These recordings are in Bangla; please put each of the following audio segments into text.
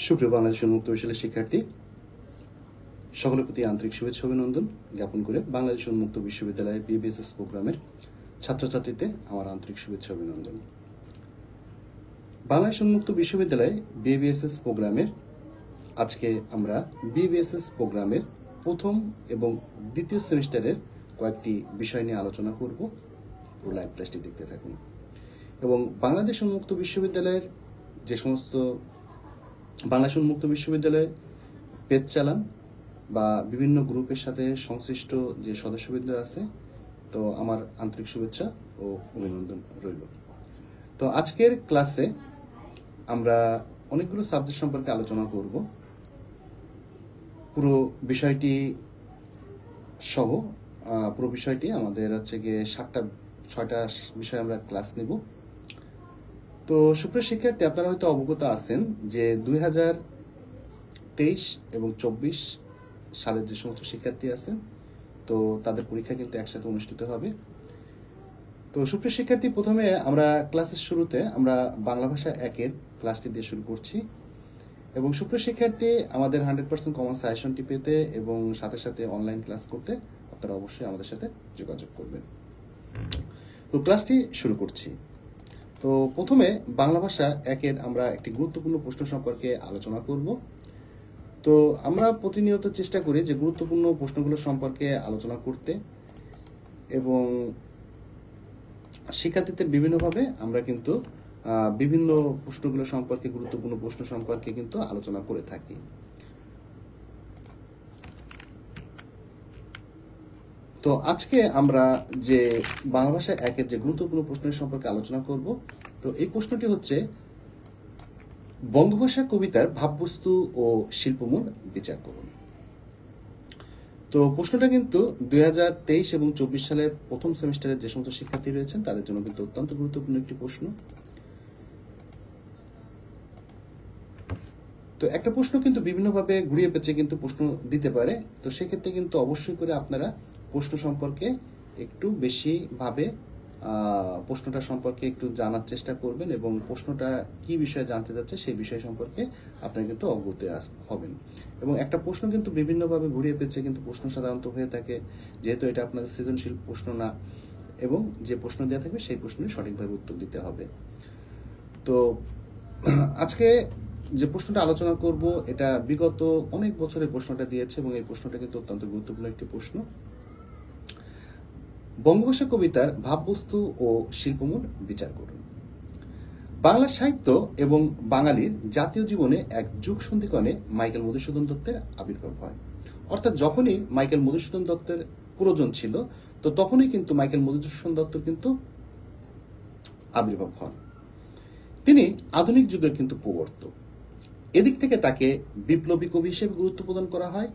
সুপ্রিয় বাংলাদেশ উন্মুক্ত বিশ্ববিদ্যালয়ের শিক্ষার্থী সকলের প্রতি আন্তরিক শুভেচ্ছা অভিনন্দন জ্ঞাপন করে বাংলাদেশ উন্মুক্ত বিশ্ববিদ্যালয়ের বিবিএসএস প্রোগ্রামের ছাত্রছাত্রীতে আমার আন্তরিক শুভেচ্ছা অভিনন্দন। বাংলাদেশ উন্মুক্ত বিশ্ববিদ্যালয়ে বিবিএসএস প্রোগ্রামের আজকে আমরা বিবিএসএস প্রোগ্রামের প্রথম এবং দ্বিতীয় সেমিস্টারের কয়েকটি বিষয় নিয়ে আলোচনা করব। লাইভ ক্লাসটি দেখতে থাকুন এবং বাংলাদেশ উন্মুক্ত বিশ্ববিদ্যালয়ের যে সমস্ত বাংলাদেশ উন্মুক্ত বিশ্ববিদ্যালয়ে পেজ চালান বা বিভিন্ন গ্রুপের সাথে সংশ্লিষ্ট যে সদস্যবৃন্দ আছে, তো আমার আন্তরিক শুভেচ্ছা ও অভিনন্দন রইল। তো আজকের ক্লাসে আমরা অনেকগুলো সাবজেক্ট সম্পর্কে আলোচনা করব। পুরো বিষয়টি সহ পুরো বিষয়টি আমাদের হচ্ছে গিয়ে 6টা বিষয় আমরা ক্লাস নেব। তো সুপ্রিয় শিক্ষার্থী, আপনারা হয়তো অবগত আছেন যে 2023 এবং 24 সালের যে সমস্ত শিক্ষার্থী আছেন, তো তাদের পরীক্ষা কিন্তু একসাথে অনুষ্ঠিত হবে। তো সুপ্রিয় শিক্ষার্থী, প্রথমে আমরা ক্লাসের শুরুতে আমরা বাংলা ভাষা 1-এর ক্লাসটি দিয়ে শুরু করছি এবং সুপ্রিয় শিক্ষার্থী, আমাদের 100% কমন সাজেশনটি পেতে এবং সাথে সাথে অনলাইন ক্লাস করতে আপনারা অবশ্যই আমাদের সাথে যোগাযোগ করবেন। তো ক্লাসটি শুরু করছি। তো প্রথমে বাংলা ভাষা 1-এর আমরা একটি গুরুত্বপূর্ণ প্রশ্ন সম্পর্কে আলোচনা করব। তো আমরা প্রতিনিয়ত চেষ্টা করি যে গুরুত্বপূর্ণ প্রশ্নগুলো সম্পর্কে আলোচনা করতে এবং শিক্ষার্থীদের বিভিন্নভাবে আমরা কিন্তু বিভিন্ন প্রশ্নগুলো সম্পর্কে গুরুত্বপূর্ণ প্রশ্ন সম্পর্কে কিন্তু আলোচনা করে থাকি। তো আজকে আমরা যে বাংলা ভাষা 1-এর যে গুরুত্বপূর্ণ প্রশ্নের সম্পর্কে আলোচনা করব, তো এই প্রশ্নটি হচ্ছে বঙ্গভাষা কবিতার ভাববস্তু ও শিল্পমূল বিচার করুন। তো প্রশ্নটা কিন্তু 2023 এবং 24 সালের প্রথম সেমিস্টারের যে সমস্ত শিক্ষার্থী রয়েছেন তাদের জন্য কিন্তু অত্যন্ত গুরুত্বপূর্ণ একটি প্রশ্ন। তো একটা প্রশ্ন কিন্তু বিভিন্নভাবে ঘুরিয়ে পেঁচে কিন্তু প্রশ্ন দিতে পারে। তো সেক্ষেত্রে কিন্তু অবশ্যই করে আপনারা প্রশ্ন সম্পর্কে একটু বেশি ভাবে প্রশ্নটা সম্পর্কে একটু জানার চেষ্টা করবেন এবং প্রশ্নটা কি বিষয়ে জানতে যাচ্ছে সেই বিষয় সম্পর্কে আপনারা কিন্তু অবগত হবেন। এবং একটা প্রশ্ন কিন্তু বিভিন্নভাবে ঘুরিয়ে পেঁচে কিন্তু প্রশ্ন সাধারণত হয়ে থাকে, যেহেতু এটা আপনাদের সৃজনশীল প্রশ্ন না, এবং যে প্রশ্ন দেওয়া থাকবে সেই প্রশ্নের সঠিকভাবে উত্তর দিতে হবে। তো আজকে যে প্রশ্নটা আলোচনা করব এটা বিগত অনেক বছরের প্রশ্নটা দিয়েছে এবং এই প্রশ্নটা কিন্তু অত্যন্ত গুরুত্বপূর্ণ একটি প্রশ্ন। বঙ্গভাষা কবিতার ভাববস্তু ও শিল্পমূল বিচার করুন। বাংলা সাহিত্য এবং বাঙালির জাতীয় জীবনে এক যুগ সন্ধিক্ষণে মাইকেল মধুসূদন দত্তের আবির্ভাব হয়। অর্থাৎ যখনই মাইকেল মধুসূদন দত্তের প্রয়োজন ছিল, তো তখনই কিন্তু মাইকেল মধুসূদন দত্ত কিন্তু আবির্ভাব হন। তিনি আধুনিক যুগের কিন্তু প্রবর্তক। এদিক থেকে তাকে বিপ্লবী কবি হিসেবে গুরুত্ব প্রদান করা হয়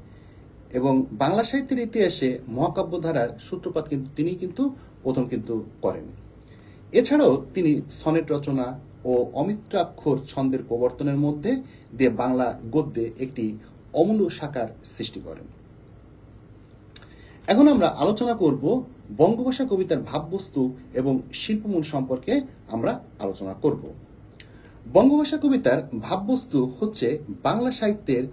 এবং বাংলা সাহিত্যের ইতিহাসে মহাকাব্য ধারার সূত্রপাত কিন্তু তিনি কিন্তু প্রথম কিন্তু করেন। এছাড়াও তিনি সনেট রচনা ও অমিত্রাক্ষর ছন্দের প্রবর্তনের মধ্যে দিয়ে বাংলা গদ্যে একটি অমূল্য শাখার সৃষ্টি করেন। এখন আমরা আলোচনা করব বঙ্গভাষা কবিতার ভাববস্তু এবং শিল্পমূল সম্পর্কে আমরা আলোচনা করব। বঙ্গভাষা কবিতার ভাববস্তু হচ্ছে বাংলা সাহিত্যের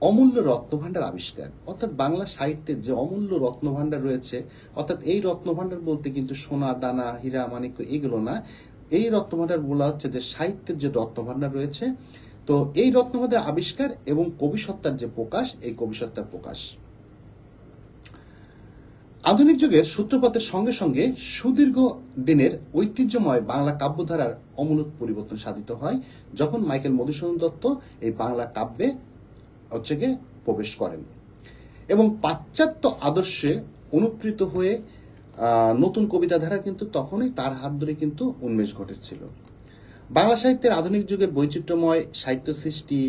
অমূল্য রত্নভাণ্ডার আবিষ্কার। অর্থাৎ বাংলা সাহিত্যের যে অমূল্য রত্নভাণ্ডার রয়েছে, অর্থাৎ এই রত্নভাণ্ডার বলতে কিন্তু সোনা দানা হীরা মানিক্য এগুলো না, এই রত্নভাণ্ডার বলা হচ্ছে যে সাহিত্যের যে রত্নভাণ্ডার রয়েছে, তো এই রত্নভাণ্ডার আবিষ্কার এবং কবিসত্তার যে প্রকাশ, এই কবিসত্তার প্রকাশ। আধুনিক যুগের সূত্রপাতের সঙ্গে সঙ্গে সুদীর্ঘ দিনের ঐতিহ্যময় বাংলা কাব্যধারার অমূলক পরিবর্তন সাধিত হয় যখন মাইকেল মধুসূদন দত্ত এই বাংলা কাব্যে প্রবেশ করেন এবং পাশ্চাত্য আদর্শে অনুপ্রীত হয়ে নতুন কবিতা ধারা কিন্তু তখনই তার হাত ধরে কিন্তু উন্মেষ ঘটেছিল। বাংলা সাহিত্যের আধুনিক যুগের বৈচিত্র্যময় সাহিত্য সৃষ্টি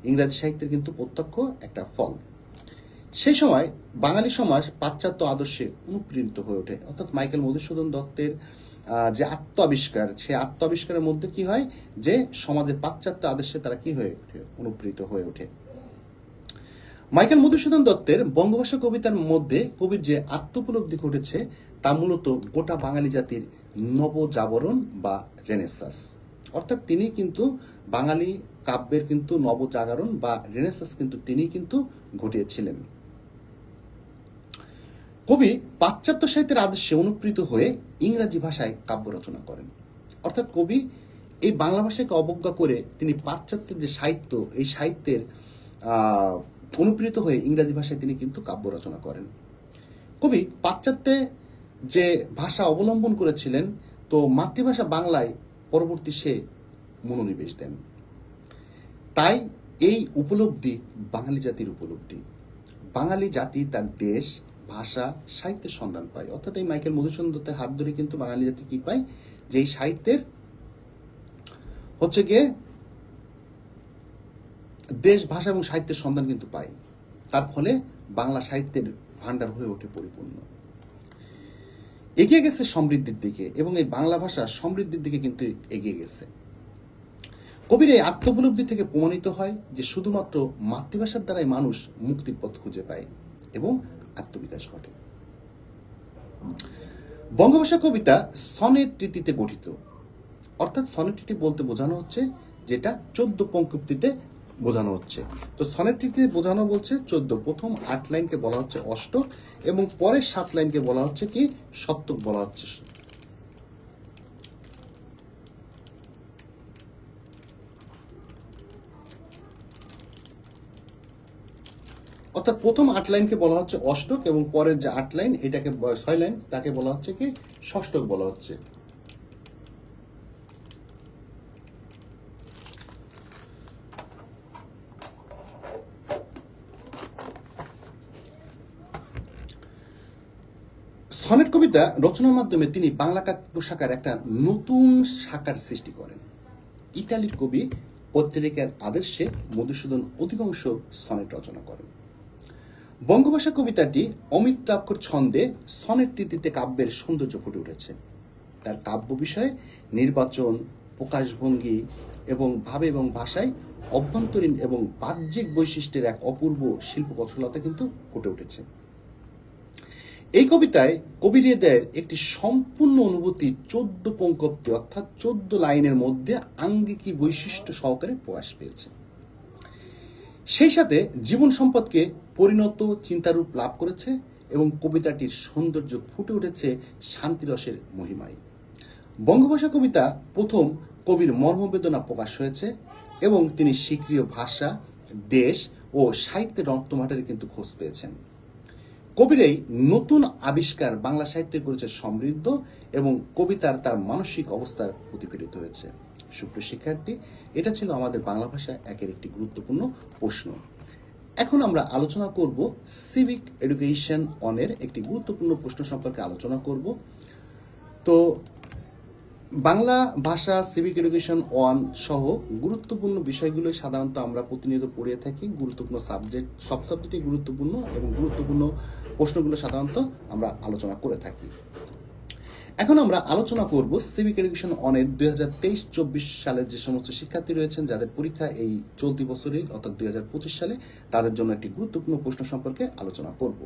ইংরাজি সাহিত্যের কিন্তু প্রত্যক্ষ একটা ফল। সেই সময় বাঙালি সমাজ পাশ্চাত্য আদর্শে অনুপ্রাণিত হয়ে ওঠে। অর্থাৎ মাইকেল মধুসূদন দত্তের যে আত্ম আবিষ্কার, সেই আত্ম আবিষ্কারের মধ্যে কি হয় যে সমাজের পাশ্চাত্য আদর্শে তারা কি হয়ে ওঠে, অনুপ্রাণিত হয়ে ওঠে। মাইকেল মধুসূদন দত্তের বঙ্গভাষা কবিতার মধ্যে কবির যে আত্মোপলব্ধি ঘটেছে তা মূলত গোটা বাঙালি জাতির নবজাগরণ বা রেনেসাঁস। অর্থাৎ তিনি কিন্তু বাঙালি কাব্যের কিন্তু নবজাগরণ বা রেনেসাঁস কিন্তু তিনি কিন্তু ঘটিয়েছিলেন। কবি পাশ্চাত্য সাহিত্যের আদর্শে অনুপ্রীত হয়ে ইংরাজি ভাষায় কাব্য রচনা করেন। অর্থাৎ কবি এই বাংলা ভাষাকে অবজ্ঞা করে তিনি পাশ্চাত্যের যে সাহিত্য, এই সাহিত্যের অনুপ্রীত হয়ে ইংরাজি ভাষায় তিনি কিন্তু কাব্য রচনা করেন। কবি পাশ্চাত্যে যে ভাষা অবলম্বন করেছিলেন, তো মাতৃভাষা বাংলায় পরবর্তী সে মনোনিবেশ দেন। তাই এই উপলব্ধি বাঙালি জাতির উপলব্ধি। বাঙালি জাতি তার দেশ, ভাষা, সাহিত্যের সন্ধান পায়। অর্থাৎ এই মাইকেল মধুসূদন দত্তের হাত ধরে কিন্তু বাঙালি জাতি কি পায়, যে এই সাহিত্যের হচ্ছে গিয়ে দেশ, ভাষা এবং সাহিত্যের সন্ধান কিন্তু পায়। তার ফলে বাংলা সাহিত্যের ভান্ডার হয়ে ওঠে পরিপূর্ণ, এগিয়ে গেছে সমৃদ্ধির দিকে, এবং এই বাংলা ভাষা সমৃদ্ধির দিকে কিন্তু এগিয়ে গেছে। কবির এই আত্মোপলব্ধি থেকে প্রমাণিত হয় যে শুধুমাত্র মাতৃভাষার দ্বারাই মানুষ মুক্তির পথ খুঁজে পায় এবং আত্মবিকাশ ঘটে। বঙ্গভাষা কবিতা সনেট রীতিতে গঠিত। অর্থাৎ সনেট রীতি বলতে বোঝানো হচ্ছে যেটা 14 পঙ্ক্তিতে বোঝানো হচ্ছে। তো সনেট রীতিতে বোঝানো বলছে 14। প্রথম 8 লাইনকে বলা হচ্ছে অষ্টক, এবং পরের 7 লাইনকে বলা হচ্ছে কি সপ্তক বলা হচ্ছে। অর্থাৎ প্রথম 8 লাইনকে বলা হচ্ছে অষ্টক, এবং পরের যে 8 লাইন, এটাকে 6 লাইন, তাকে বলা হচ্ছে কি ষষ্ঠক বলা হচ্ছে। সনেট কবিতা রচনার মাধ্যমে তিনি বাংলা কাব্য শাখার একটা নতুন শাখার সৃষ্টি করেন। ইতালির কবি পত্রিকার আদর্শে মধুসূদন অধিকাংশ সনেট রচনা করেন। বঙ্গভাষা কবিতাটি অমিত্রাক্ষর ছন্দে সনেট রীতিতে কাব্যের সৌন্দর্য ফুটে উঠেছে। তার কাব্য বিষয়ে নির্বাচন, প্রকাশভঙ্গি এবং ভাবে এবং ভাষায় অভ্যন্তরীণ এবং বাহ্যিক বৈশিষ্ট্যের এক অপূর্ব শিল্পকৌশলতা কিন্তু ফুটে উঠেছে। এই কবিতায় কবির হৃদয়ের একটি সম্পূর্ণ অনুভূতি 14 পঙ্ক্তি অর্থাৎ 14 লাইনের মধ্যে আঙ্গিকী বৈশিষ্ট্য সহকারে প্রকাশ পেয়েছে। সেই সাথে জীবন সম্পদকে পরিণত চিন্তারূপ লাভ করেছে, এবং কবিতাটির সৌন্দর্য ফুটে উঠেছে শান্তিরসের মহিমায়। বঙ্গভাষা কবিতা প্রথম কবির মর্মবেদনা প্রকাশ হয়েছে, এবং তিনি স্বীকৃয় ভাষা, দেশ ও সাহিত্যের রত্নভাণ্ডারে কিন্তু খোঁজ পেয়েছেন। কবির এই নতুন আবিষ্কার বাংলা সাহিত্যে করেছে সমৃদ্ধ, এবং কবিতার তার মানসিক অবস্থার প্রতিফলিত হয়েছে। সুপ্রিয় শিক্ষার্থী, এটা ছিল আমাদের বাংলা ভাষা একের একটি গুরুত্বপূর্ণ প্রশ্ন। এখন আমরা আলোচনা করব সিভিক এডুকেশন অনের একটি গুরুত্বপূর্ণ প্রশ্ন সম্পর্কে আলোচনা করব। তো বাংলা ভাষা সিভিক এডুকেশন ওয়ান সহ গুরুত্বপূর্ণ বিষয়গুলো সাধারণত আমরা প্রতিনিয়ত পড়িয়ে থাকি। গুরুত্বপূর্ণ সাবজেক্ট, সব সাবজেক্টই গুরুত্বপূর্ণ, এবং গুরুত্বপূর্ণ প্রশ্নগুলো সাধারণত আমরা আলোচনা করে থাকি। এখন আমরা আলোচনা করব সিভিক এডুকেশন অনের 2023-24 সালের যে সমস্ত শিক্ষার্থী রয়েছেন যাদের পরীক্ষা এই চলতি বছরে অর্থাৎ 2025 সালে, তাদের জন্য একটি গুরুত্বপূর্ণ প্রশ্ন সম্পর্কে আলোচনা করব।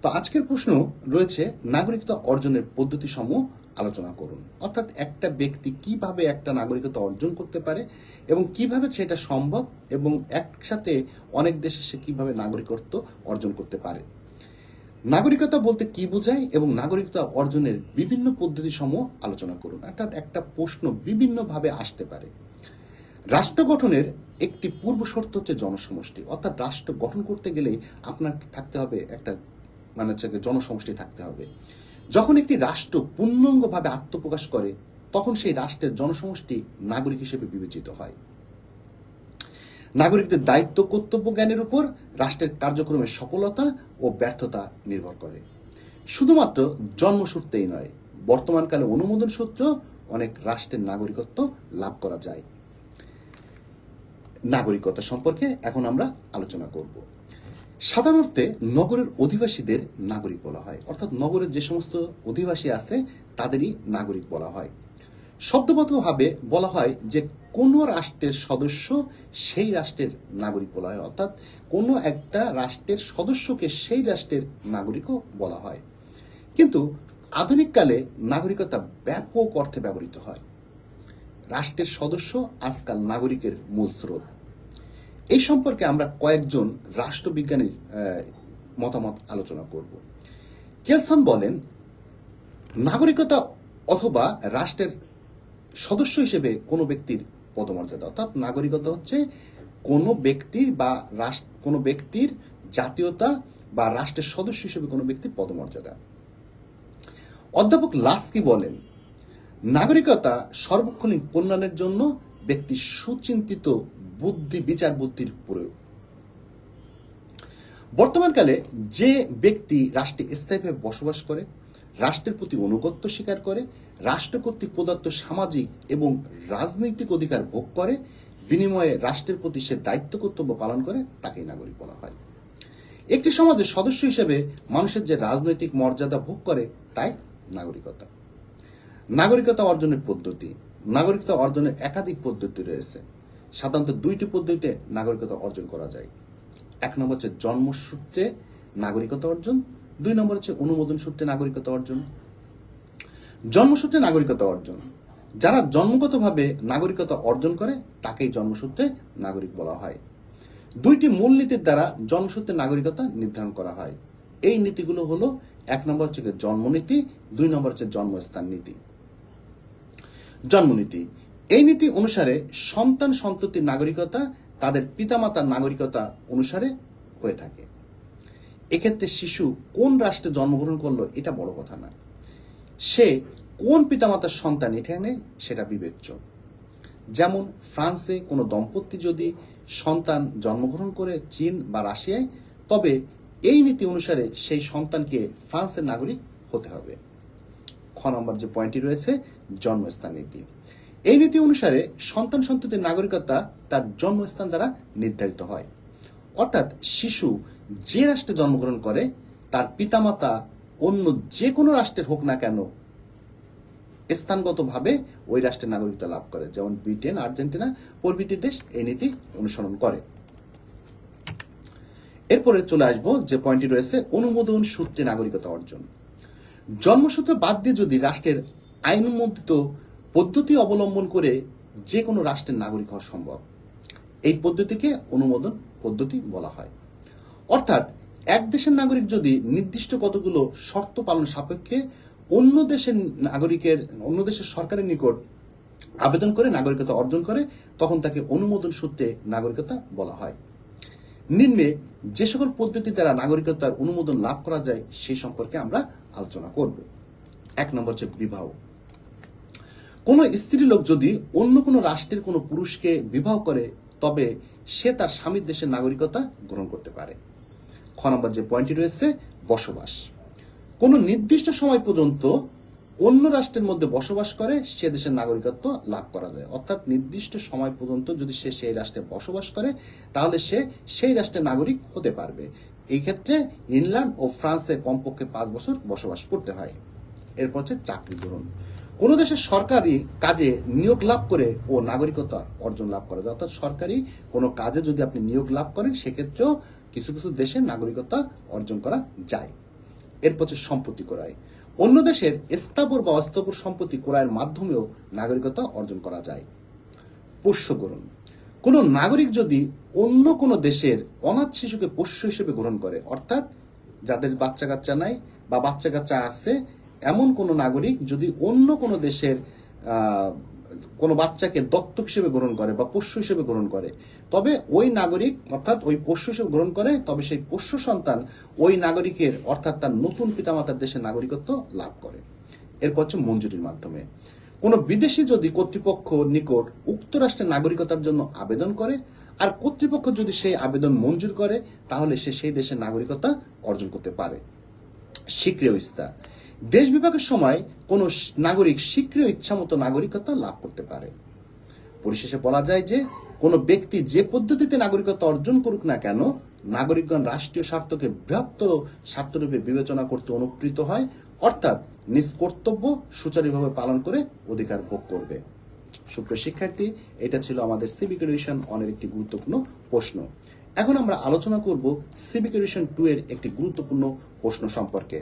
তো আজকের প্রশ্ন রয়েছে নাগরিকতা অর্জনের পদ্ধতিসমূহ আলোচনা করুন। অর্থাৎ একটা ব্যক্তি কিভাবে একটা নাগরিকতা অর্জন করতে পারে এবং কিভাবে সেটা সম্ভব, এবং একসাথে অনেক দেশে সে কিভাবে নাগরিকত্ব অর্জন করতে পারে। নাগরিকতা বলতে কি বোঝায় এবং নাগরিকতা অর্জনের বিভিন্ন পদ্ধতি সমূহ আলোচনা করুন। অর্থাৎ একটা প্রশ্ন বিভিন্নভাবে আসতে পারে। রাষ্ট্র গঠনের একটি পূর্ব শর্ত হচ্ছে জনসমষ্টি। অর্থাৎ রাষ্ট্র গঠন করতে গেলে আপনার থাকতে হবে একটা জনসমষ্টি থাকতে হবে। যখন একটি রাষ্ট্র পূর্ণাঙ্গভাবে আত্মপ্রকাশ করে, তখন সেই রাষ্ট্রের জনসমষ্টি নাগরিক হিসেবে বিবেচিত হয়। নাগরিকদের দায়িত্ব কর্তব্য জ্ঞানের উপর রাষ্ট্রের কার্যক্রমের সফলতা ও ব্যর্থতা নির্ভর করে। শুধুমাত্র জন্মসূত্রেই নয়, বর্তমানকালে অনুমোদন সূত্রেও অনেক রাষ্ট্রের নাগরিকত্ব লাভ করা যায়। নাগরিকতা সম্পর্কে এখন আমরা আলোচনা করব। সাধারণত নগরের অধিবাসীদের নাগরিক বলা হয়। অর্থাৎ নগরের যে সমস্ত অধিবাসী আছে তাদেরই নাগরিক বলা হয়। শব্দগতভাবে বলা হয় যে কোনো রাষ্ট্রের সদস্য সেই রাষ্ট্রের নাগরিক বলা হয়। অর্থাৎ কোনো একটা রাষ্ট্রের সদস্যকে সেই রাষ্ট্রের নাগরিকও বলা হয়। কিন্তু আধুনিককালে নাগরিকতা ব্যাপক অর্থে ব্যবহৃত হয়। রাষ্ট্রের সদস্য আজকাল নাগরিকের মূল স্রোত। এই সম্পর্কে আমরা কয়েকজন রাষ্ট্রবিজ্ঞানীর মতামত আলোচনা করব। কেলসন বলেন, নাগরিকতা অথবা রাষ্ট্রের সদস্য হিসেবে কোনো ব্যক্তির পদমর্যাদা, অর্থাৎ নাগরিকতা হচ্ছে কোনো ব্যক্তির জাতীয়তা বা রাষ্ট্রের সদস্য হিসেবে কোনো ব্যক্তির পদমর্যাদা। অধ্যাপক লাস্কি বলেন, নাগরিকতা সার্বক্ষণিক কল্যাণের জন্য ব্যক্তির সুচিন্তিত বিচার বুদ্ধির প্রয়োগ। বর্তমানকালে যে ব্যক্তি রাষ্ট্রে স্থায়ীভাবে বসবাস করে, রাষ্ট্রের প্রতি আনুগত্য স্বীকার করে, রাষ্ট্র কর্তৃক প্রদত্ত সামাজিক এবং রাজনৈতিক অধিকার ভোগ করে, বিনিময়ে রাষ্ট্রের প্রতি সে দায়িত্ব কর্তব্য পালন করে, তাকেই নাগরিক বলা হয়। একটি সমাজের সদস্য হিসেবে মানুষের যে রাজনৈতিক মর্যাদা ভোগ করে, তাই নাগরিকতা। নাগরিকতা অর্জনের পদ্ধতি। নাগরিকতা অর্জনের একাধিক পদ্ধতি রয়েছে। সাধারণত দুইটি পদ্ধতিতে নাগরিকতা অর্জন করা যায়। এক নম্বর হচ্ছে জন্মসূত্রে নাগরিকতা অর্জন, দুই নম্বর হচ্ছে অনুমোদন সূত্রে নাগরিকতা অর্জন। জন্মসূত্রে নাগরিকতা অর্জন, যারা জন্মগতভাবে নাগরিকতা অর্জন করে তাকেই জন্মসূত্রে নাগরিক বলা হয়। দুইটি মূল নীতির দ্বারা জন্মসূত্রে নাগরিকতা নির্ধারণ করা হয়। এই নীতিগুলো হলো, এক নম্বর হচ্ছে জন্মনীতি, দুই নম্বর হচ্ছে জন্মস্থান নীতি। জন্মনীতি, এই নীতি অনুসারে সন্তান সন্ততির নাগরিকতা তাদের পিতামাতার নাগরিকতা অনুসারে হয়ে থাকে। এক্ষেত্রে শিশু কোন রাষ্ট্রে জন্মগ্রহণ করলো এটা বড় কথা না, সে কোন পিতামাতার সন্তান এখানে সেটা বিবেচ্য। যেমন ফ্রান্সে কোনো দম্পতি যদি সন্তান জন্মগ্রহণ করে চীন বা রাশিয়ায়, তবে এই নীতি অনুসারে সেই সন্তানকে ফ্রান্সের নাগরিক হতে হবে। খ নম্বর যে পয়েন্টটি রয়েছে, জন্মস্থান নীতি। এই নীতি অনুসারে সন্তান সন্ততির নাগরিকতা তার জন্মস্থান দ্বারা নির্ধারিত হয়। অর্থাৎ শিশু যে রাষ্ট্রে জন্মগ্রহণ করে তার পিতামাতা অন্য যে কোনো রাষ্ট্রের হোক না কেন, স্থানগতভাবে ওই রাষ্ট্রের নাগরিকতা লাভ করে। যেমন ব্রিটেন, আর্জেন্টিনা প্রভৃতি দেশ এই নীতি অনুসরণ করে। এরপরে চলে আসবো যে পয়েন্টটি রয়েছে, অনুমোদন সূত্রে নাগরিকতা অর্জন। জন্মসূত্র বাদ দিয়ে যদি রাষ্ট্রের আইন অনুমোদিত পদ্ধতি অবলম্বন করে যে কোনো রাষ্ট্রের নাগরিক হওয়া সম্ভব, এই পদ্ধতিকে অনুমোদন পদ্ধতি বলা হয়। অর্থাৎ এক দেশের নাগরিক যদি নির্দিষ্ট কতগুলো শর্ত পালন সাপেক্ষে অন্য দেশের সরকারের নিকট আবেদন করে নাগরিকতা অর্জন করে, তখন তাকে অনুমোদন সূত্রে নাগরিকতা বলা হয়। নিম্নে যে সকল পদ্ধতি দ্বারা নাগরিকতার অনুমোদন লাভ করা যায় সেই সম্পর্কে আমরা আলোচনা করব। এক নম্বর হচ্ছে বিবাহ। কোন স্ত্রীলোক যদি অন্য কোনো রাষ্ট্রের কোনো পুরুষকে বিবাহ করে, তবে সে তার স্বামীর দেশের নাগরিকতা গ্রহণ করতে পারে। খ নম্বর যে পয়েন্টটি রয়েছে, বসবাস। কোন নির্দিষ্ট সময় পর্যন্ত অন্য রাষ্ট্রের মধ্যে বসবাস করে সে দেশের নাগরিকত্ব লাভ করা যায়। অর্থাৎ নির্দিষ্ট সময় পর্যন্ত যদি সে সেই রাষ্ট্রে বসবাস করে, তাহলে সে সেই রাষ্ট্রের নাগরিক হতে পারবে। এই ক্ষেত্রে ইংল্যান্ড ও ফ্রান্সে কমপক্ষে 5 বছর বসবাস করতে হয়। এরপর হচ্ছে চাকরি গ্রহণ। কোন দেশের সরকারি কাজে নিয়োগ লাভ করে ও নাগরিকতা অর্জন লাভ করা যায়। অর্থাৎ সরকারি কোনো কাজে যদি আপনি নিয়োগ লাভ করেন, সেক্ষেত্রেও কিছু কিছু দেশে নাগরিকতা অর্জন করা যায়। এরপর হচ্ছে সম্পত্তি ক্রয়। অন্য দেশের স্থাবর বা অস্থাবর সম্পত্তি ক্রয়ের মাধ্যমেও নাগরিকতা অর্জন করা যায়। পোষ্য গ্রহণ। কোন নাগরিক যদি অন্য কোনো দেশের অনাথ শিশুকে পোষ্য হিসেবে গ্রহণ করে, অর্থাৎ যাদের বাচ্চা কাচ্চা নাই বা বাচ্চা কাচ্চা আছে, এমন কোন নাগরিক যদি অন্য কোনো দেশের কোনো বাচ্চাকে দত্তক হিসেবে গ্রহণ করে বা পোষ্য হিসেবে গ্রহণ করে, তবে ওই নাগরিক অর্থাৎ ওই পোষ্য হিসেবে গ্রহণ করে, তবে সেই পোষ্য সন্তান ওই নাগরিকের অর্থাৎ তার নতুন পিতামাতার দেশের নাগরিকত্ব লাভ করে। এরপর হচ্ছে মঞ্জুরির মাধ্যমে। কোনো বিদেশি যদি কর্তৃপক্ষ নিকট উক্ত রাষ্ট্রের নাগরিকতার জন্য আবেদন করে, আর কর্তৃপক্ষ যদি সেই আবেদন মঞ্জুর করে, তাহলে সে সেই দেশের নাগরিকতা অর্জন করতে পারে। স্বীকৃয় ইস্তা। দেশ বিভাগের সময় কোন নাগরিক স্বীকৃয় ইচ্ছামতো নাগরিকতা লাভ করতে পারে। পরিশেষে বলা যায় যে কোন ব্যক্তি যে পদ্ধতিতে নাগরিকতা অর্জন করুক না কেন, নাগরিকগণ রাষ্ট্রীয় স্বার্থকে বৃহত্তর স্বার্থরূপে বিবেচনা করতে অনুপ্রীত হয়, অর্থাৎ নিজ কর্তব্য সুচারুভাবে পালন করে অধিকার ভোগ করবে। সুপ্রিয় শিক্ষার্থী, এটা ছিল আমাদের সিভিক এডুকেশন 1 এর একটি গুরুত্বপূর্ণ প্রশ্ন। এখন আমরা আলোচনা করব সিভিক এডুকেশন 2 এর একটি গুরুত্বপূর্ণ প্রশ্ন সম্পর্কে।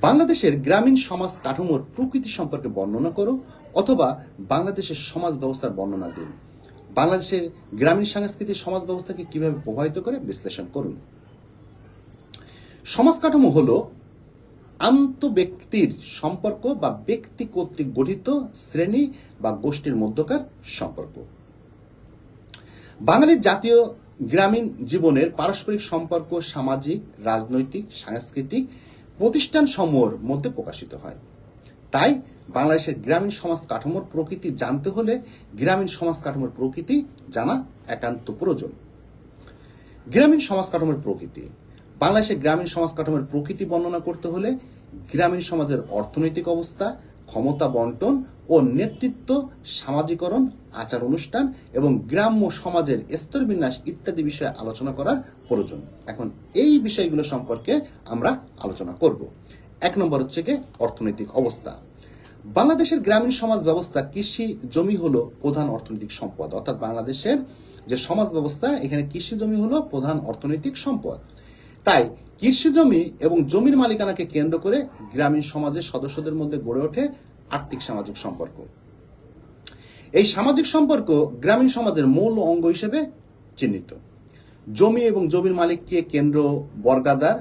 বাংলাদেশের গ্রামীণ সমাজ কাঠামোর প্রকৃতি সম্পর্কে বর্ণনা করো অথবা বাংলাদেশের সমাজ ব্যবস্থার বর্ণনা দিন। বাংলাদেশের গ্রামীণ সাংস্কৃতিক সমাজ ব্যবস্থাকে কিভাবে প্রভাবিত করে বিশ্লেষণ করুন। সমাজ কাঠামো হলো আন্তঃব্যক্তির সম্পর্ক বা ব্যক্তি কর্তৃক গঠিত শ্রেণী বা গোষ্ঠীর মধ্যকার সম্পর্ক। বাঙালির জাতীয় গ্রামীণ জীবনের পারস্পরিক সম্পর্ক সামাজিক, রাজনৈতিক, সাংস্কৃতিক প্রতিষ্ঠান সমূহের মধ্যে প্রকাশিত হয়। তাই বাংলাদেশের গ্রামীণ সমাজ কাঠামোর প্রকৃতি জানতে হলে গ্রামীণ সমাজ কাঠামোর প্রকৃতি জানা একান্ত প্রয়োজন। গ্রামীণ সমাজ কাঠামোর প্রকৃতি। বাংলাদেশের গ্রামীণ সমাজ কাঠামোর প্রকৃতি বর্ণনা করতে হলে গ্রামীণ সমাজের অর্থনৈতিক অবস্থা, ক্ষমতা বন্টন ও নেতৃত্ব, সামাজিকরণ, আচার অনুষ্ঠান এবং গ্রাম্য সমাজের স্তরবিন্যাস ইত্যাদি বিষয়ে আলোচনা করার প্রয়োজন। এখন এই বিষয়গুলো সম্পর্কে আমরা আলোচনা করব। 1 নম্বর হচ্ছে কি অর্থনৈতিক অবস্থা। বাংলাদেশের গ্রামীণ সমাজ ব্যবস্থা কৃষি জমি হলো প্রধান অর্থনৈতিক সম্পদ। অর্থাৎ বাংলাদেশের যে সমাজ ব্যবস্থা, এখানে কৃষি জমি হলো প্রধান অর্থনৈতিক সম্পদ। তাই কৃষি জমি এবং জমির মালিকানাকে কেন্দ্র করে গ্রামীণ সমাজের সদস্যদের মধ্যে গড়ে ওঠে আর্থিক সামাজিক সম্পর্ক। এই সামাজিক সম্পর্ক গ্রামীণ সমাজের মূল অঙ্গ হিসেবে চিহ্নিত। জমি এবং জমির মালিককে কেন্দ্র বর্গাদার,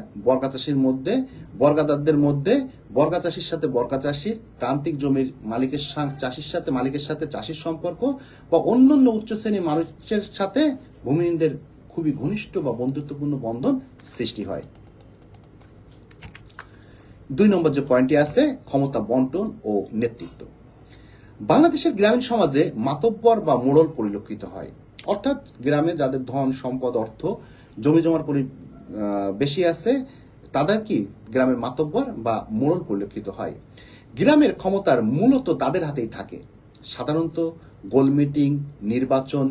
বর্গাদারদের মধ্যে বর্গা চাষির সাথে বর্গা চাষির, প্রান্তিক জমির মালিকের মালিকের সাথে চাষির সম্পর্ক বা অন্যান্য উচ্চ শ্রেণীর মানুষের সাথে ভূমিহীনদের খুবই ঘনিষ্ঠ বা বন্ধুত্বপূর্ণ বন্ধন সৃষ্টি হয়। 2 নম্বর যে পয়েন্টটি আছে ক্ষমতা বন্টন ও নেতৃত্ব। বাংলাদেশের গ্রামীণ সমাজে মাতব্বর বা মোড়ল পরিলক্ষিত হয়। অর্থাৎ গ্রামে যাদের ধন সম্পদ অর্থ জমি জমার বেশি আছে তাদের কি গ্রামের মাতব্বর বা মোড়ল পরিলক্ষিত হয়। গ্রামের ক্ষমতার মূলত তাদের হাতেই থাকে। সাধারণত গোল মিটিং, নির্বাচন,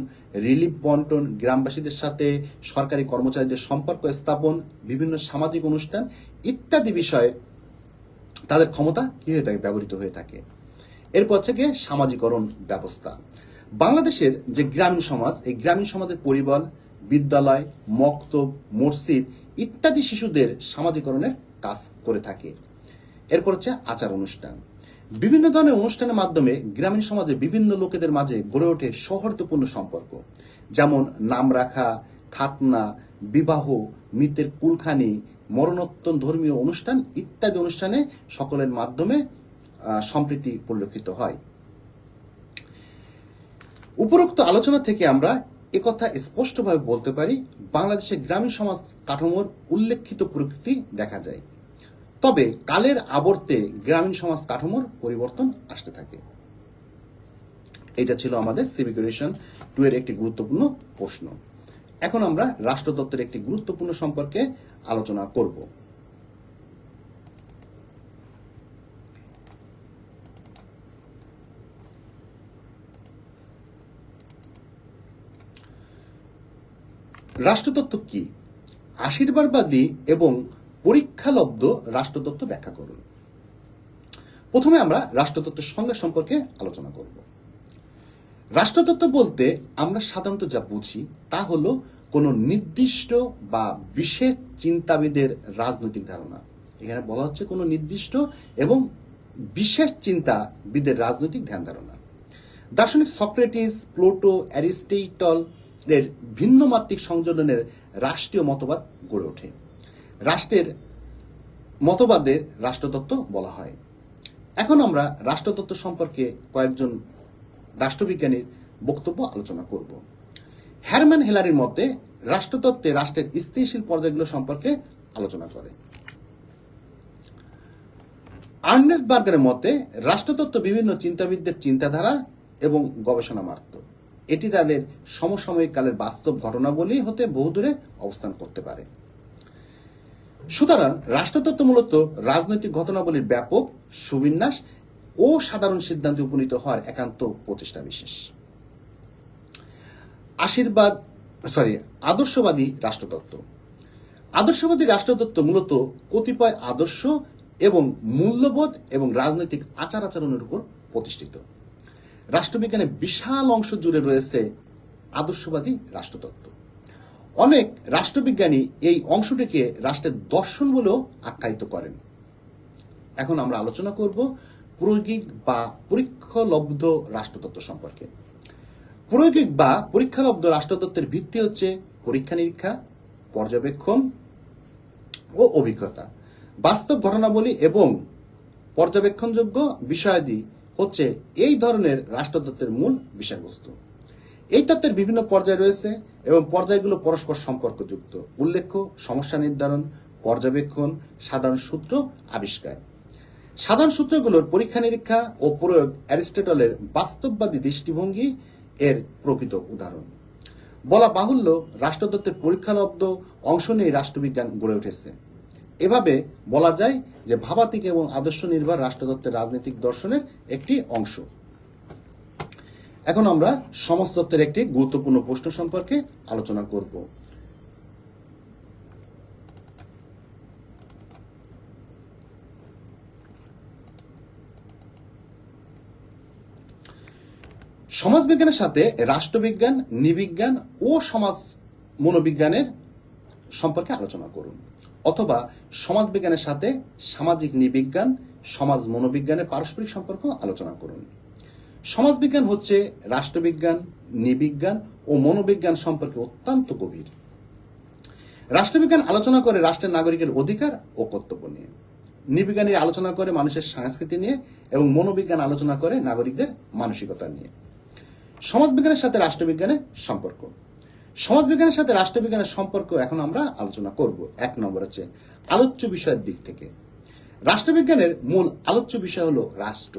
রিলিফ বন্টন, গ্রামবাসীদের সাথে সরকারি কর্মচারীদের সম্পর্ক স্থাপন, বিভিন্ন সামাজিক অনুষ্ঠান ইত্যাদি বিষয়ে তাদের ক্ষমতা কি হয়ে থাকে, ব্যবহৃত হয়ে থাকে। এরপর থেকে সামাজিকরণ ব্যবস্থা। বাংলাদেশের যে গ্রামীণ সমাজ, এই গ্রামীণ সমাজের পরিবার, বিদ্যালয়, মক্তব, মসজিদ ইত্যাদি শিশুদের সামাজিকরণের কাজ করে থাকে। এরপর হচ্ছে আচার অনুষ্ঠান। বিভিন্ন ধরনের অনুষ্ঠানের মাধ্যমে গ্রামীণ সমাজে বিভিন্ন লোকেদের মাঝে গড়ে ওঠে সৌহার্দ্যপূর্ণ সম্পর্ক, যেমন নাম রাখা, খাতনা, বিবাহ, মৃতের কুলখানি, মরণোত্তর ধর্মীয় অনুষ্ঠান ইত্যাদি অনুষ্ঠানে সকলের মাধ্যমে সম্প্রীতি পরিলক্ষিত হয়। উপরোক্ত আলোচনা থেকে আমরা একথা স্পষ্টভাবে বলতে পারি, বাংলাদেশের গ্রামীণ সমাজ কাঠামোর উল্লেখিত প্রকৃতি দেখা যায়। তবে কালের আবর্তে গ্রামীণ সমাজ কাঠামোর পরিবর্তন আসতে থাকে। এটা ছিল আমাদের সিভিক এডুকেশন 2 এর একটি গুরুত্বপূর্ণ প্রশ্ন। এখন আমরা রাষ্ট্রতত্ত্বের একটি গুরুত্বপূর্ণ সম্পর্কে আলোচনা করব। রাষ্ট্রতত্ত্ব কি? আশীর্বাদবাদী এবং পরীক্ষালব্ধ রাষ্ট্রতত্ত্ব ব্যাখ্যা করুন। প্রথমে আমরা রাষ্ট্রতত্ত্বের সংজ্ঞা সম্পর্কে আলোচনা করব। রাষ্ট্রতত্ত্ব বলতে আমরা সাধারণত যা বুঝি তা হলো কোনো নির্দিষ্ট বা বিশেষ চিন্তাবিদের রাজনৈতিক ধারণা। এখানে বলা হচ্ছে কোনো নির্দিষ্ট এবং বিশেষ চিন্তাবিদের রাজনৈতিক ধ্যান ধারণা। দার্শনিক সক্রেটিস, প্লুটো, অ্যারিস্টটল এর ভিন্ন মাত্রিক সংযোজনের রাষ্ট্রীয় মতবাদ গড়ে ওঠে। রাষ্ট্রের মতবাদের রাষ্ট্রতত্ত্ব বলা হয়। এখন আমরা রাষ্ট্রতত্ত্ব সম্পর্কে কয়েকজন রাষ্ট্রবিজ্ঞানীর বক্তব্য আলোচনা করব। হারম্যান হেলারির মতে রাষ্ট্রতত্ত্বে রাষ্ট্রের স্থিতিশীল পর্যায়গুলো সম্পর্কে আলোচনা করে। আর্নেস্ট বার্গারের মতে রাষ্ট্রতত্ত্ব বিভিন্ন চিন্তাবিদদের চিন্তাধারা এবং গবেষণা মাত্র। এটি তাদের সমসাময়িক কালের বাস্তব ঘটনাবলী হতে বহুদূরে অবস্থান করতে পারে। সুতরাং রাষ্ট্রতত্ত্ব মূলত রাজনৈতিক ঘটনাবলীর ব্যাপক সুবিন্যাস ও সাধারণ সিদ্ধান্তে উপনীত হওয়ার একান্ত প্রচেষ্টা বিশেষ। আদর্শবাদী রাষ্ট্রতত্ত্ব। আদর্শবাদী রাষ্ট্রতত্ত্ব মূলত কতিপয় আদর্শ এবং মূল্যবোধ এবং রাজনৈতিক আচার আচরণের উপর প্রতিষ্ঠিত। রাষ্ট্রবিজ্ঞানের বিশাল অংশ জুড়ে রয়েছে আদর্শবাদী রাষ্ট্রতত্ত্ব। অনেক রাষ্ট্রবিজ্ঞানী এই অংশটিকে রাষ্ট্রের দর্শন বলেও আখ্যায়িত করেন। এখন আমরা আলোচনা করব প্রায়োগিক বা পরীক্ষালব্ধ রাষ্ট্রতত্ত্ব সম্পর্কে। প্রায়োগিক বা পরীক্ষালব্ধ রাষ্ট্রতত্ত্বের ভিত্তি হচ্ছে পরীক্ষা নিরীক্ষা, পর্যবেক্ষণ ও অভিজ্ঞতা। বাস্তব ঘটনাবলী এবং পর্যবেক্ষণযোগ্য বিষয়াদি হচ্ছে এই ধরনের রাষ্ট্রতত্ত্বের মূল বিষয়বস্তু। এই তত্ত্বের বিভিন্ন পর্যায় রয়েছে এবং পর্যায়গুলো পরস্পর সম্পর্কযুক্ত। উল্লেখ্য: সমস্যা নির্ধারণ, পর্যবেক্ষণ, সাধারণ সূত্র আবিষ্কার। সাধারণ সূত্রগুলোর পরীক্ষা নিরীক্ষা ও প্রয়োগ অ্যারিস্টটলের বাস্তববাদী দৃষ্টিভঙ্গি এর প্রকৃত উদাহরণ। বলা বাহুল্য, রাষ্ট্রতত্ত্বের পরীক্ষালব্ধ অংশ নিয়ে রাষ্ট্রবিজ্ঞান গড়ে উঠেছে। এভাবে বলা যায় যে ভাবাত্মিক এবং আদর্শ নির্ভর রাষ্ট্রতত্ত্বের রাজনৈতিক দর্শনের একটি অংশ। এখন আমরা সমাজতত্ত্বের একটি গুরুত্বপূর্ণ প্রশ্ন সম্পর্কে আলোচনা করব। সমাজবিজ্ঞানের সাথে রাষ্ট্রবিজ্ঞান, নৃবিজ্ঞান ও সমাজ মনোবিজ্ঞানের সম্পর্কে আলোচনা করুন, অথবা সমাজবিজ্ঞানের সাথে সামাজিক নৃবিজ্ঞান, সমাজ মনোবিজ্ঞানের পারস্পরিক সম্পর্ক আলোচনা করুন। সমাজবিজ্ঞান হচ্ছে রাষ্ট্রবিজ্ঞান, নৃবিজ্ঞান ও মনোবিজ্ঞান সম্পর্কে অত্যন্ত গভীর। রাষ্ট্রবিজ্ঞান আলোচনা করে রাষ্ট্রের নাগরিকের অধিকার ও কর্তব্য নিয়ে, নৃবিজ্ঞানী আলোচনা করে মানুষের সংস্কৃতি নিয়ে এবং মনোবিজ্ঞান আলোচনা করে নাগরিকদের মানসিকতা নিয়ে। সমাজবিজ্ঞানের সাথে রাষ্ট্রবিজ্ঞানের সম্পর্ক। সমাজবিজ্ঞানের সাথে রাষ্ট্রবিজ্ঞানের সম্পর্ক এখন আমরা আলোচনা করব। 1 নম্বর হচ্ছে আলোচ্য বিষয়ের দিক থেকে। রাষ্ট্রবিজ্ঞানের মূল আলোচ্য বিষয় হলো রাষ্ট্র।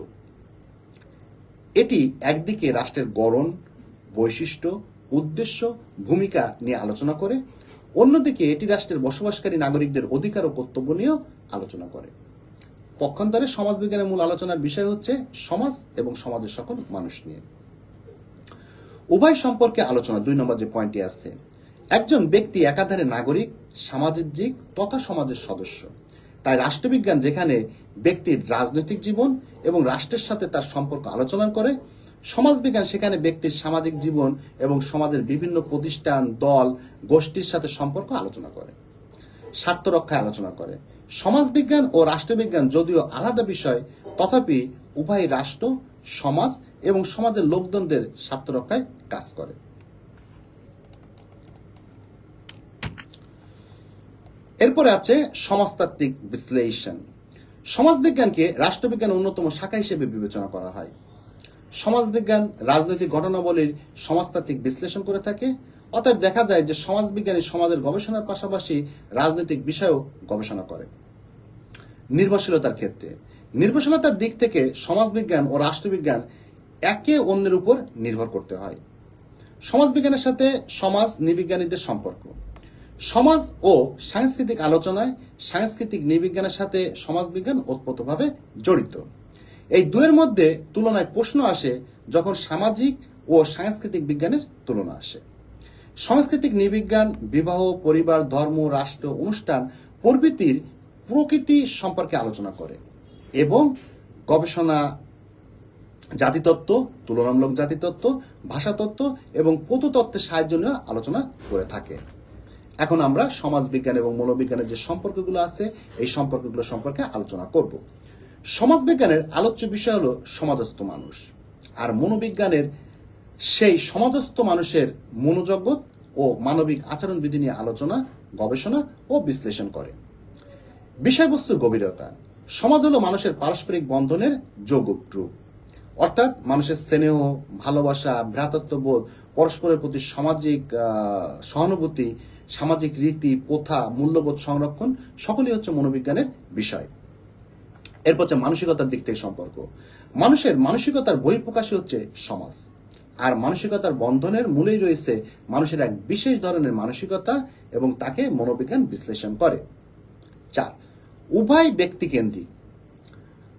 এটি একদিকে রাষ্ট্রের গড়ন, বৈশিষ্ট্য, উদ্দেশ্য, ভূমিকা নিয়ে আলোচনা করে, অন্যদিকে এটি রাষ্ট্রের বসবাসকারী নাগরিকদের অধিকার ও কর্তব্য নিয়েও আলোচনা করে। পক্ষান্তরে সমাজবিজ্ঞানের মূল আলোচনার বিষয় হচ্ছে সমাজ এবং সমাজের সকল মানুষ নিয়ে। উভয় সম্পর্কে আলোচনা 2 নম্বর যে পয়েন্টটি আছে। একজন ব্যক্তি একাধারে নাগরিক, সামাজিক তথা সমাজের সদস্য। তাই রাষ্ট্রবিজ্ঞান যেখানে ব্যক্তির রাজনৈতিক জীবন এবং রাষ্ট্রের সাথে তার সম্পর্ক আলোচনা করে, সমাজবিজ্ঞান সেখানে ব্যক্তির সামাজিক জীবন এবং সমাজের বিভিন্ন প্রতিষ্ঠান, দল, গোষ্ঠীর সাথে সম্পর্ক আলোচনা করে, স্বার্থ রক্ষায় আলোচনা করে। সমাজবিজ্ঞান ও রাষ্ট্রবিজ্ঞান যদিও আলাদা বিষয়, তথাপি উভয় রাষ্ট্র, সমাজ এবং সমাজের লোকজনদের স্বার্থ রক্ষায় কাজ করে। এরপরে আছে সমাজতাত্ত্বিক বিশ্লেষণ। সমাজবিজ্ঞানকে রাষ্ট্রবিজ্ঞানের অন্যতম শাখা হিসেবে বিবেচনা করা হয়। সমাজবিজ্ঞান রাজনৈতিক ঘটনাবলীর সমাজতাত্ত্বিক বিশ্লেষণ করে থাকে। অতএব দেখা যায় যে সমাজবিজ্ঞানী সমাজের গবেষণার পাশাপাশি রাজনৈতিক বিষয়েও গবেষণা করে। নির্ভরশীলতার ক্ষেত্রে নির্ভরশীলতার দিক থেকে সমাজবিজ্ঞান ও রাষ্ট্রবিজ্ঞান একে অন্যের উপর নির্ভর করতে হয়। সমাজবিজ্ঞানের সাথে সমাজ নৃবিজ্ঞানীদের সম্পর্ক। সমাজ ও সাংস্কৃতিক আলোচনায় সাংস্কৃতিক নৃবিজ্ঞানের সাথে সমাজবিজ্ঞান ওতপ্রোতভাবে জড়িত। এই দুয়ের মধ্যে তুলনায় প্রশ্ন আসে যখন সামাজিক ও সাংস্কৃতিক বিজ্ঞানের তুলনা আসে। সাংস্কৃতিক নৃবিজ্ঞান বিবাহ, পরিবার, ধর্ম, রাষ্ট্র, অনুষ্ঠান প্রভৃতির প্রকৃতি সম্পর্কে আলোচনা করে এবং গবেষণা জাতিতত্ত্ব, তুলনামূলক জাতিতত্ত্ব, ভাষাতত্ত্ব এবং প্রত্নতত্ত্বের সাহায্য নিয়ে আলোচনা করে থাকে। এখন আমরা সমাজবিজ্ঞান এবং মনোবিজ্ঞানের যে সম্পর্কগুলো আছে এই সম্পর্কগুলো সম্পর্কে আলোচনা করব। সমাজবিজ্ঞানের আলোচ্য বিষয় হলো সমাজস্থ মানুষ, আর মনোবিজ্ঞানের সেই সমাজস্থ মানুষের মনোজগৎ ও মানবিক আচরণবিধি নিয়ে আলোচনা, গবেষণা ও বিশ্লেষণ করে। বিষয়বস্তুর গভীরতা। সমাজ হলো মানুষের পারস্পরিক বন্ধনের যৌগিক রূপ, অর্থাৎ মানুষের স্নেহ, ভালোবাসা, ভ্রাতৃত্ববোধ, পরস্পরের প্রতি সামাজিক সহানুভূতি, সামাজিক রীতি, প্রথা, মূল্যবোধ সংরক্ষণ সকলই হচ্ছে মনোবিজ্ঞানের বিষয়। এরপর হচ্ছে মানসিকতার দিক থেকে সম্পর্ক। মানুষের মানসিকতার বহিঃপ্রকাশই হচ্ছে সমাজ, আর মানসিকতার বন্ধনের মূলেই রয়েছে মানুষের এক বিশেষ ধরনের মানসিকতা এবং তাকে মনোবিজ্ঞান বিশ্লেষণ করে। 4. উভয় ব্যক্তিকেন্দ্রিক।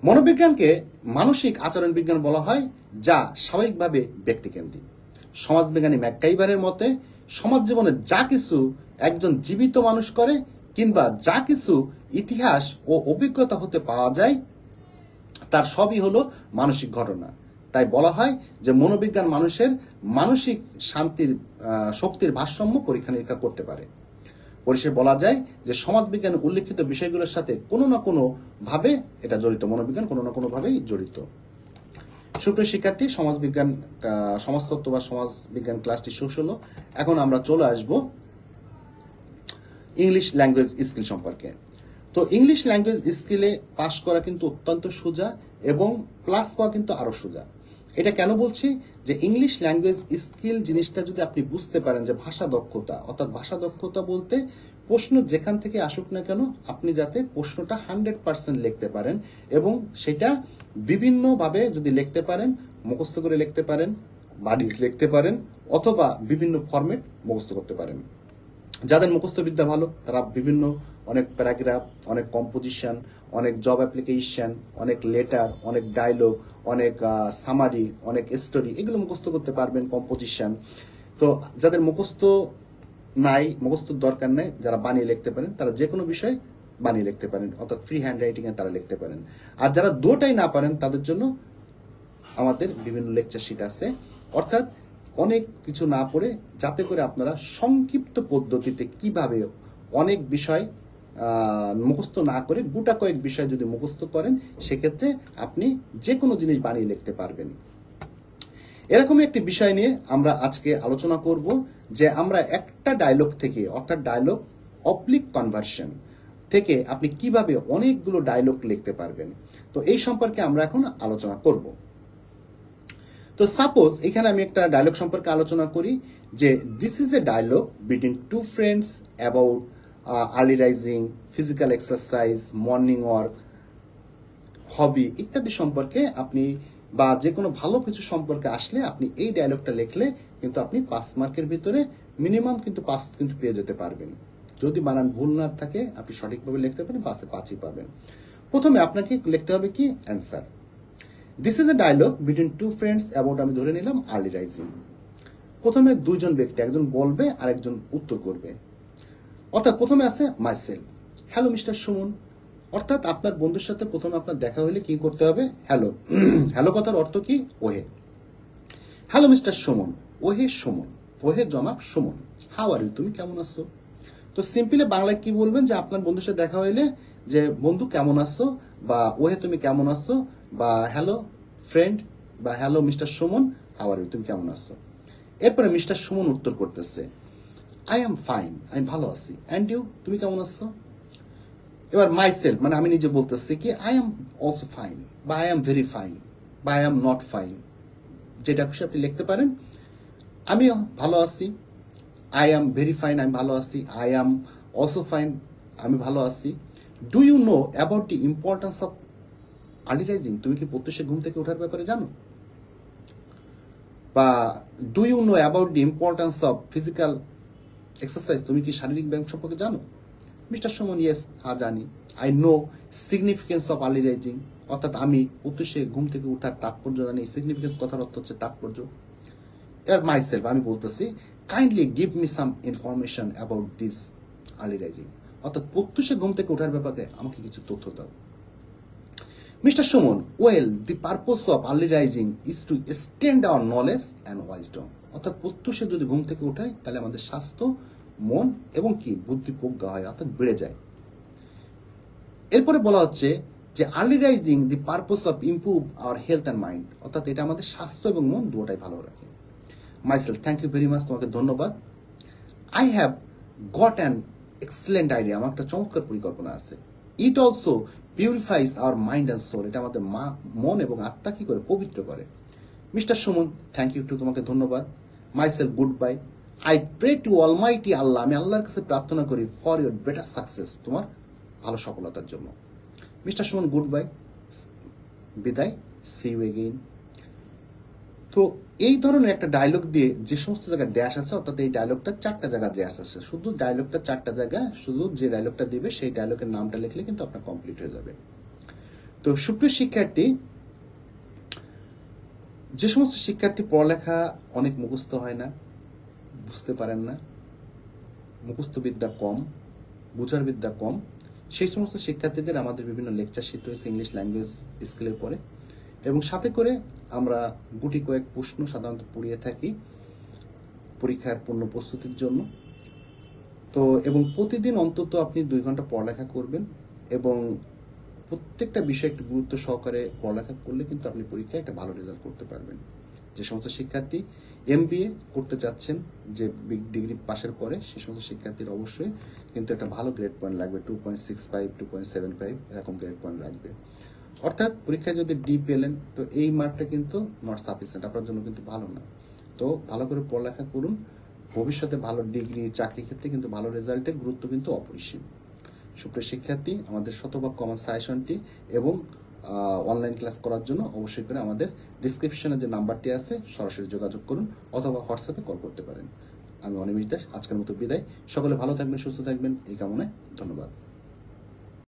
মনোবিজ্ঞানকে মানসিক আচরণ বিজ্ঞান বলা হয়, যা স্বাভাবিকভাবে ব্যক্তিকেন্দ্রিক। সমাজবিজ্ঞানী ম্যাককাইভারের মতে সমাজ জীবনে যা কিছু একজন জীবিত মানুষ করে কিংবা যা কিছু ইতিহাস ও অভিজ্ঞতা হতে পাওয়া যায় তার সবই হলো মানসিক ঘটনা। তাই বলা হয় যে মনোবিজ্ঞান মানুষের মানসিক শান্তির শক্তির ভারসাম্য পরীক্ষা নিরীক্ষা করতে পারে। পরিশেষে বলা যায় যে সমাজবিজ্ঞানে উল্লেখিত বিষয়গুলোর সাথে কোনো না কোনো ভাবে এটা জড়িত, মনোবিজ্ঞান কোনো না কোনো ভাবেই জড়িত। সুপ্রিয় শিক্ষার্থী, সমাজতত্ত্ব বা সমাজবিজ্ঞান ক্লাসটি শেষ হলো। এখন আমরা চলে আসব ইংলিশ ল্যাঙ্গুয়েজ স্কিল সম্পর্কে। তো ইংলিশ ল্যাঙ্গুয়েজ স্কিলে পাস করা কিন্তু অত্যন্ত সোজা এবং প্লাস পাওয়া কিন্তু আরো সোজা। এটা কেন বলছি, যে ইংলিশ ল্যাঙ্গুয়েজ স্কিল জিনিসটা যদি আপনি বুঝতে পারেন যে ভাষা দক্ষতা, অর্থাৎ ভাষা দক্ষতা বলতে প্রশ্ন যেখান থেকে আসুক না কেন আপনি যাতে প্রশ্নটা 100% লিখতে পারেন এবং সেটা বিভিন্নভাবে যদি লিখতে পারেন, মুখস্থ করে লিখতে পারেন, বাড়ি লিখতে পারেন, অথবা বিভিন্ন ফরম্যাট মুখস্থ করতে পারেন। যাদের মুখস্থ বিদ্যা ভালো তারা বিভিন্ন অনেক প্যারাগ্রাফ, অনেক কম্পোজিশন, অনেক জব অ্যাপ্লিকেশন, অনেক লেটার, অনেক ডায়লগ, অনেক সামারি, অনেক স্টোরি, এগুলো মুখস্থ করতে পারবেন, কম্পোজিশন। তো যাদের মুখস্থ নাই, মুখস্থর দরকার নেই, যারা বানিয়ে লিখতে পারেন তারা যে কোনো বিষয় বানিয়ে লিখতে পারেন, অর্থাৎ ফ্রি হ্যান্ড রাইটিং এ তারা লিখতে পারেন। আর যারা দুটোই না পারেন তাদের জন্য আমাদের বিভিন্ন লেকচার শিট আছে, অর্থাৎ অনেক কিছু না পড়ে যাতে করে আপনারা সংক্ষিপ্ত পদ্ধতিতে কিভাবে অনেক বিষয় মুখস্থ না করে গোটা কয়েক বিষয় যদি মুখস্থ করেন সেক্ষেত্রে আপনি যে কোনো জিনিস বানিয়ে লিখতে পারবেন। এরকম একটি বিষয় নিয়ে আমরা আজকে আলোচনা করব যে আমরা একটা ডায়লগ থেকে, অর্থাৎ ডায়লগ অবলিক কনভার্সন থেকে আপনি কিভাবে অনেকগুলো ডায়লগ লিখতে পারবেন। তো এই সম্পর্কে আমরা এখন আলোচনা করব। তো সাপোজ এখানে আমি একটা ডায়লগ সম্পর্কে আলোচনা করি যে this is a dialogue between two friends about early rising, physical exercise, morning work, hobby ইত্যাদি সম্পর্কে আপনি বা যে কোনো ভালো কিছু সম্পর্কে আসলে আপনি এই ডায়লগটা লিখলে কিন্তু আপনি 5 মার্কের ভিতরে মিনিমাম কিন্তু 5 কিন্তু পেয়ে যেতে পারবেন। যদি বানান ভুল না থাকে আপনি সঠিকভাবে লিখতে পারেন, 5-এ 5ই পাবেন। প্রথমে আপনাকে লিখতে হবে কি answer. This is a dialogue between two friends about, আমি ধরে নিলাম আর্লি রাইজিং। প্রথমে দুইজন ব্যক্তি, একজন বলবে আর একজন উত্তর করবে। অর্থাৎ প্রথমে আছে মাইসেলফ, হ্যালো মিস্টার সুমন। অর্থাৎ আপনার বন্ধুর সাথে প্রথমে আপনার দেখা হলে কি করতে হবে, হ্যালো। হ্যালো কথার অর্থ কি, ওহে। হ্যালো মিস্টার সুমন, ওহে সুমন, ওহে জনাব সুমন, হাউ আর ইউ, তুমি কেমন আছো। তো সিম্পলি বাংলায় কি বলবেন যে আপনার বন্ধুর সাথে দেখা হইলে যে বন্ধু কেমন আছো, বা ওহে তুমি কেমন আছো, বা হ্যালো ফ্রেন্ড, বা hello mister Suman, how are you, তুমি কেমন আছো। এরপরে মিস্টার সুমন উত্তর করতেছে আই এম ফাইন, আমি ভালো আছি, অ্যান্ড ইউ, তুমি কেমন আছো। এবার মাইসেলফ মানে আমি নিজে বলতেছি কি আই এম অলসো ফাইন, বা আই এম ভেরি ফাইন, বা আই এম নট ফাইন, যেটা খুশি আপনি লিখতে পারেন। আমি ভালো আছি, আই এম ভেরি ফাইন, আমি ভালো আছি, আই এম অলসো ফাইন, আমি ভালো আছি। Do you know about the importance of early rising, তুমি কি প্রত্যুষে ঘুম থেকে ওঠার ব্যাপারে জানো। বা do you know about the importance of physical exercise, তুমি কি শারীরিক ব্যায়াম সম্পর্কে জানো। মিস্টার সুমন, ইয়েস, হ্যাঁ জানি। I know significance of early rising, অর্থাৎ আমি প্রত্যুষে ঘুম থেকে ওঠার তাৎপর্য জানি। সিগনিফিকেন্স কথার অর্থ হচ্ছে তাৎপর্য। এবার মাইসেলফ আমি বলতেছি kindly give me some information about this early rising, অর্থাৎ প্রত্যুষে ঘুম থেকে ওঠার ব্যাপারে আমাকে কিছু তথ্য দাও। Mister Suman, well the purpose of early rising is to extend hour knowledge and wisdom, অর্থাৎ প্রত্যুষে যদি ঘুম থেকে উঠাই তাহলে আমাদের স্বাস্থ্য, মন এবং কি বুদ্ধি প্রজ্ঞা হয়, অর্থাৎ বেড়ে যায়। এরপরে বলা হচ্ছে যে early rising the purpose of improve our health and mind, অর্থাৎ এটা আমাদের স্বাস্থ্য এবং মন দুটোটাই ভালো রাখে। Myself, thank you very much, তোমাকে ধন্যবাদ। I have got an excellent idea, আমার একটা চমৎকার পরিকল্পনা আছে। It also purifies our mind and soul, এটা আমাদের মন এবং আত্মা কি করে পবিত্র করে। Mister Suman, thank you too, তোমাকে ধন্যবাদ। Myself, good bye. I pray two Almighty আল্লাহ, আমি আল্লাহর কাছে প্রার্থনা করি ফর ইউর বেটার সাকসেস, তোমার ভালো সফলতার জন্য। মিস্টার সুমন, গুড বাই, বিদায়, সি ইউ এগেইন। তো এই ধরনের একটা ডায়লগ দিয়ে যে সমস্ত জায়গায় ড্যাশ আছে, অর্থাৎ এই ডায়লগটা 4টা জায়গায় ড্যাশ আছে, শুধু ডায়লগটা 4টা জায়গায়, শুধু যে ডায়লগটা দিবে সেই ডায়লগের নামটা লিখলে কিন্তু আপনার কমপ্লিট হয়ে যাবে। তো সুপ্রিয় শিক্ষার্থী, যে সমস্ত শিক্ষার্থী পড়ালেখা অনেক মুখস্থ হয় না, বুঝতে পারেন না, মুখস্থ বিদ্যা কম, বুঝার বিদ্যা কম, সেই সমস্ত শিক্ষার্থীদের আমাদের বিভিন্ন লেকচার শিট রয়েছে ইংলিশ ল্যাঙ্গুয়েজ স্কিলের পরে, এবং সাথে করে আমরা গুটি কয়েক প্রশ্ন সাধারণত পড়িয়ে থাকি পরীক্ষার পূর্ণ প্রস্তুতির জন্য। তো এবং প্রতিদিন অন্তত আপনি 2 ঘন্টা পড়ালেখা করবেন এবং প্রত্যেকটা বিষয়ে একটু গুরুত্ব সহকারে পড়ালেখা করলে কিন্তু আপনি পরীক্ষায় একটা ভালো রেজাল্ট করতে পারবেন। যে সমস্ত শিক্ষার্থী এমবিএ করতে চাচ্ছেন, যে ডিগ্রি পাশের পরে, সে সমস্ত শিক্ষার্থীর অবশ্যই কিন্তু একটা ভালো গ্রেড পয়েন্ট লাগবে, 2.65 2.75 এরকম গ্রেড পয়েন্ট লাগবে। অর্থাৎ পরীক্ষায় যদি ডি পেলেন তো এই মার্কটা কিন্তু নট সাফিসিয়েন্ট, আপনার জন্য কিন্তু ভালো না। তো ভালো করে পড়ালেখা করুন, ভবিষ্যতে ভালো ডিগ্রি চাকরি ক্ষেত্রে কিন্তু ভালো রেজাল্টের গুরুত্ব কিন্তু অপরিসীম। সুপ্রিয় শিক্ষার্থী, আমাদের শতভাগ কমন সাজেশনটি এবং অনলাইন ক্লাস করার জন্য অবশ্যই করে আমাদের ডিসক্রিপশনে যে নাম্বারটি আছে সরাসরি যোগাযোগ করুন অথবা হোয়াটসঅ্যাপে কল করতে পারেন। আমি অনিমেষ দাস, আজকের মতো বিদায়। সকলে ভালো থাকবেন, সুস্থ থাকবেন এই কামনায়, ধন্যবাদ।